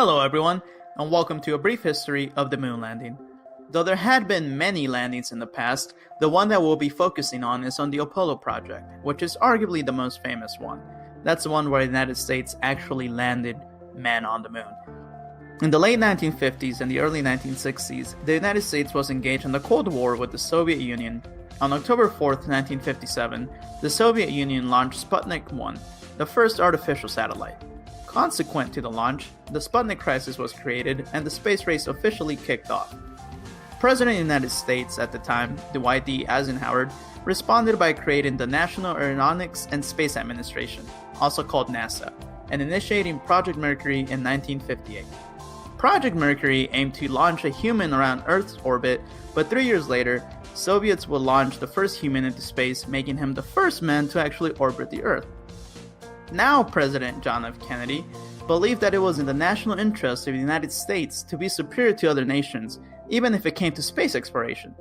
Hello everyone, and welcome to a brief history of the moon landing. Though there had been many landings in the past, the one that we'll be focusing on is on the Apollo project, which is arguably the most famous one. That's the one where the United States actually landed men on the moon. In the late 1950s and the early 1960s, the United States was engaged in the Cold War with the Soviet Union. On October 4th, 1957, the Soviet Union launched Sputnik 1, the first artificial satellite. Consequent to the launch, the Sputnik crisis was created and the space race officially kicked off. President of the United States at the time, Dwight D. Eisenhower, responded by creating the National Aeronautics and Space Administration, also called NASA, and initiating Project Mercury in 1958. Project Mercury aimed to launch a human around Earth's orbit, but 3 years later, Soviets would launch the first human into space, making him the first man to actually orbit the Earth. Now President John F. Kennedy believed that it was in the national interest of the United States to be superior to other nations, even if it came to space exploration.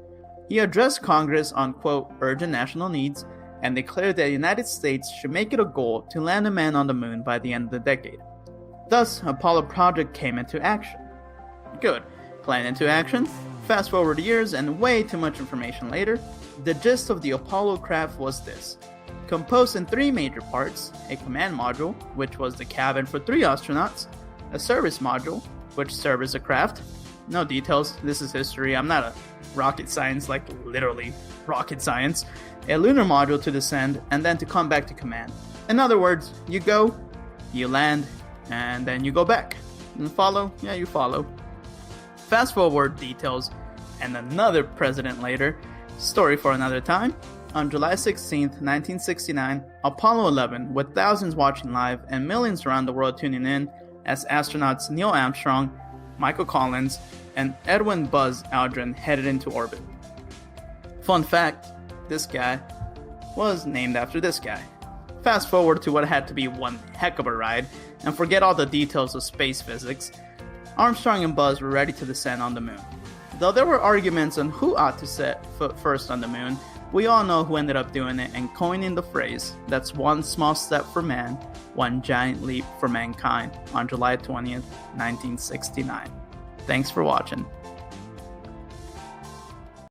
He addressed Congress on, quote, urgent national needs, and declared that the United States should make it a goal to land a man on the moon by the end of the decade. Thus, Apollo project came into action. Good. Plan into action. Fast forward years and way too much information later, the gist of the Apollo craft was this. Composed in three major parts, a command module, which was the cabin for 3 astronauts, a service module, which served as a craft. No details, this is history, I'm not a rocket science, like literally rocket science. A lunar module to descend, and then to come back to command. In other words, you go, you land, and then you go back. And follow? Yeah, you follow. Fast forward details, and another president later, story for another time. On July 16, 1969, Apollo 11, with thousands watching live and millions around the world tuning in, as astronauts Neil Armstrong, Michael Collins, and Edwin Buzz Aldrin headed into orbit. Fun fact, this guy was named after this guy. Fast forward to what had to be one heck of a ride, and forget all the details of space physics, Armstrong and Buzz were ready to descend on the moon. Though there were arguments on who ought to set foot first on the moon, we all know who ended up doing it and coining the phrase, that's one small step for man, one giant leap for mankind, on July 20th, 1969. Thanks for watching.